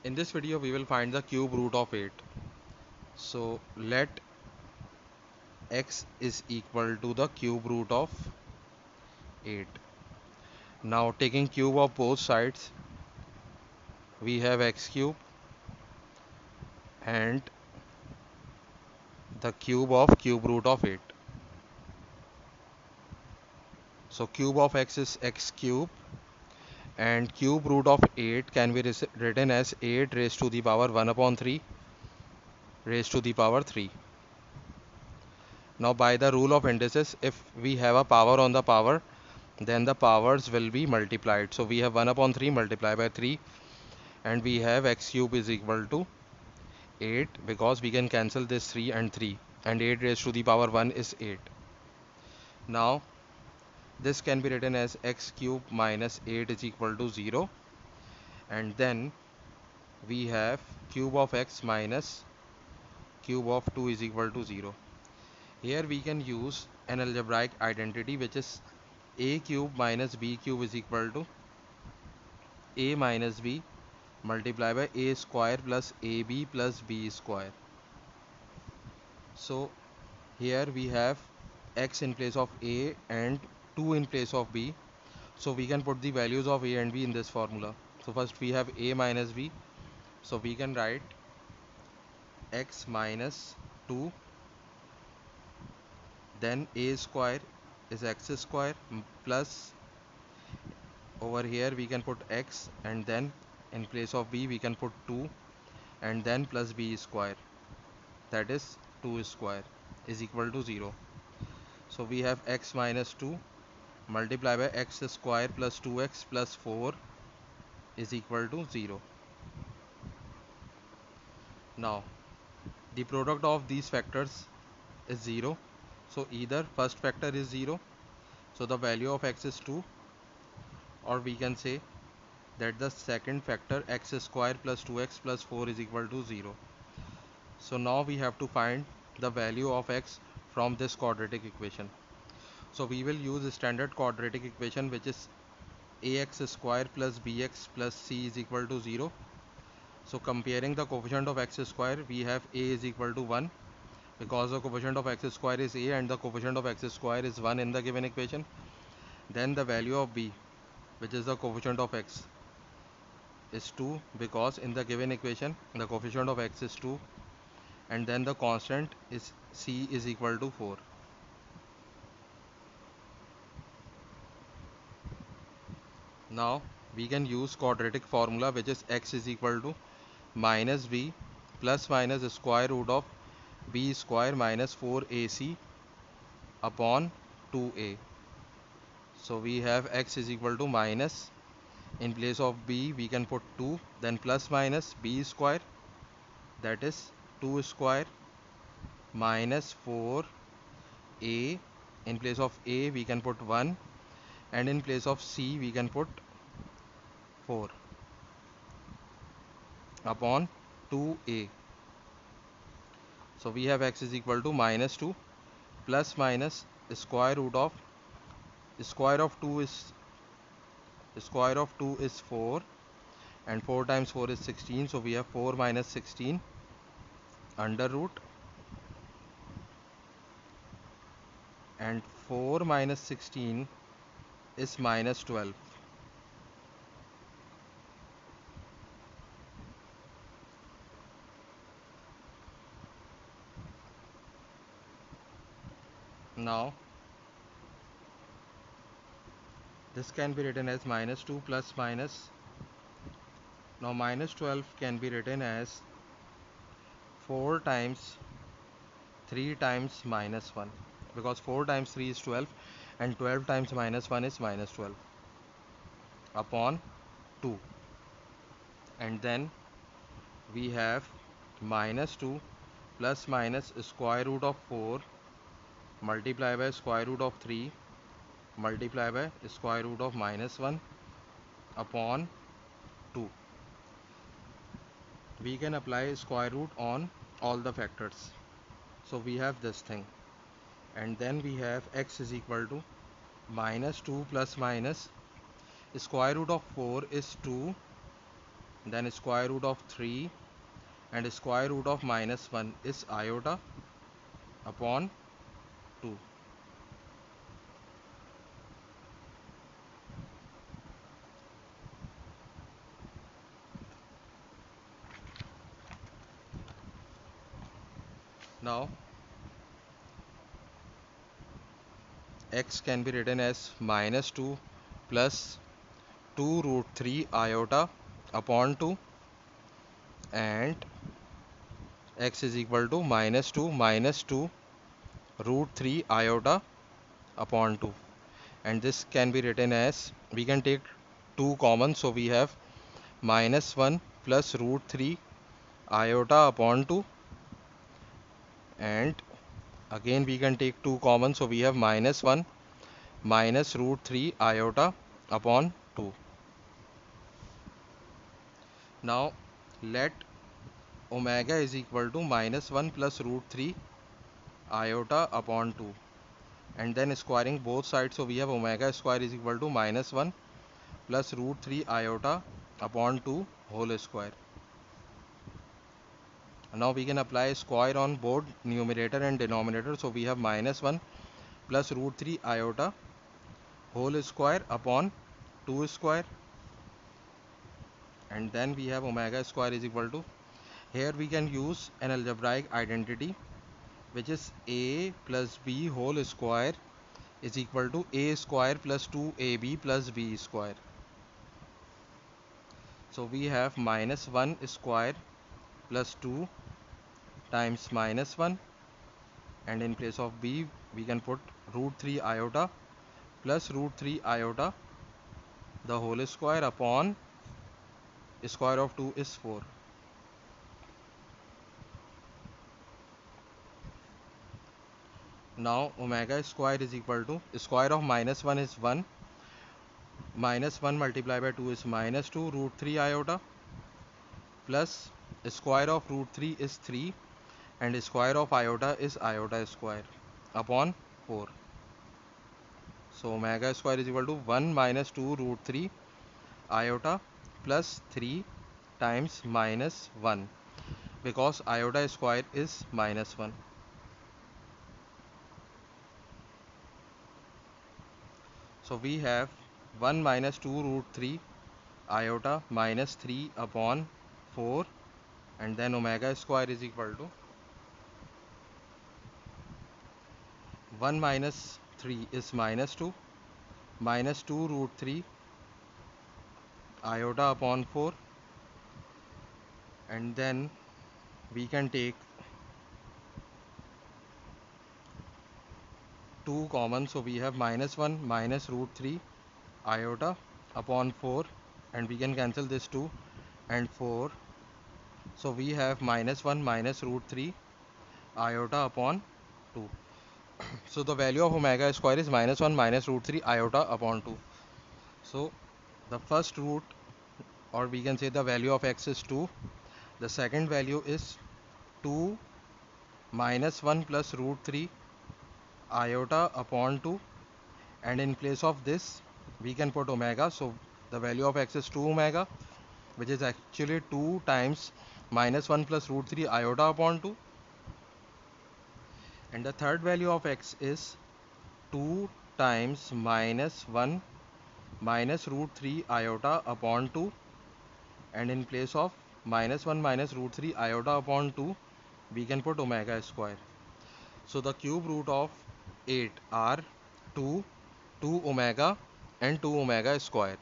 In this video we will find the cube root of 8. So let x is equal to the cube root of 8. Now taking cube of both sides, we have x cube and the cube of cube root of 8. So cube of x is x cube and cube root of 8 can be written as 8 raised to the power 1 upon 3 raised to the power 3. Now by the rule of indices, if we have a power on the power, then the powers will be multiplied. So we have 1 upon 3 multiplied by 3 and we have x cube is equal to 8 because we can cancel this 3 and 8 raised to the power 1 is 8. Now this can be written as x cube minus 8 is equal to 0, and then we have cube of x minus cube of 2 is equal to 0. Here we can use an algebraic identity, which is a cube minus b cube is equal to a minus b multiplied by a square plus ab plus b square. So here we have x in place of a and 2 in place of b, so we can put the values of a and b in this formula. So first we have a minus b, so we can write x minus 2, then a square is x square plus, over here we can put x, and then in place of b we can put 2 and then plus b square, that is 2 square is equal to 0. So we have x minus 2 multiplied by x square plus 2x plus 4 is equal to 0. Now the product of these factors is 0, so either first factor is 0, so the value of x is 2, or we can say that the second factor x square plus 2x plus 4 is equal to 0. So now we have to find the value of x from this quadratic equation. So we will use a standard quadratic equation, which is ax square plus bx plus c is equal to 0. So comparing the coefficient of x square, we have a is equal to 1 because the coefficient of x square is a and the coefficient of x square is 1 in the given equation. Then the value of b, which is the coefficient of x, is 2 because in the given equation the coefficient of x is 2, and then the constant is c is equal to 4. Now we can use quadratic formula, which is x is equal to minus b plus minus square root of b square minus 4ac upon 2a. So we have x is equal to minus, in place of b we can put 2, then plus minus b square, that is 2 square minus 4a, in place of a we can put 1, and in place of c we can put 4 upon 2a. So we have x is equal to minus 2 plus minus square root of square of 2 is 4, and 4 times 4 is 16, so we have 4 minus 16 under root, and 4 minus 16 is minus 12. Now this can be written as minus 2 plus minus, now minus 12 can be written as 4 times 3 times minus 1, because 4 times 3 is 12 and 12 times minus 1 is minus 12 upon 2, and then we have minus 2 plus minus square root of 4 multiply by square root of 3 multiply by square root of minus 1 upon 2. We can apply square root on all the factors, so we have this thing, and then we have x is equal to minus 2 plus minus square root of 4 is 2 then square root of 3, and square root of minus 1 is iota upon 2. Now x can be written as minus 2 plus 2 root 3 iota upon 2, and x is equal to minus 2 root 3 iota upon 2, and this can be written as, we can take 2 common, so we have minus 1 plus root 3 iota upon 2, and again we can take 2 common, so we have minus 1 minus root 3 iota upon 2. Now let omega is equal to minus 1 plus root 3 iota upon 2, and then squaring both sides, so we have omega square is equal to minus 1 plus root 3 iota upon 2 whole square. Now we can apply square on both numerator and denominator, so we have minus 1 plus root 3 iota whole square upon 2 square, and then we have omega square is equal to, here we can use an algebraic identity, which is a plus b whole square is equal to a square plus 2ab plus b square. So we have minus 1 square plus 2 times minus 1, and in place of b we can put root 3 iota plus root 3 iota the whole square upon square of 2 is 4. Now omega square is equal to, square of minus 1 is 1, minus 1 multiplied by 2 is minus 2 root 3 iota, plus square of root 3 is 3, and square of iota is iota square upon 4. So omega square is equal to 1 minus 2 root 3 iota plus 3 times minus 1, because iota square is minus 1. So we have 1 minus 2 root 3 iota minus 3 upon 4, and then omega square is equal to 1 minus 3 is minus 2 root 3 iota upon 4, and then we can take 2 common, so we have minus 1 minus root 3 iota upon 4, and we can cancel this 2 and 4, so we have minus 1 minus root 3 iota upon 2. So the value of omega square is minus 1 minus root 3 iota upon 2. So the first root, or we can say the value of x is 2, the second value is 2 minus 1 plus root 3 iota upon 2, and in place of this we can put omega, so the value of x is 2 omega, which is actually 2 times minus 1 plus root 3 iota upon 2, and the third value of x is 2 times minus 1 minus root 3 iota upon 2, and in place of minus 1 minus root 3 iota upon 2 we can put omega square. So the cube root of 8 are 2, 2 omega and 2 omega square.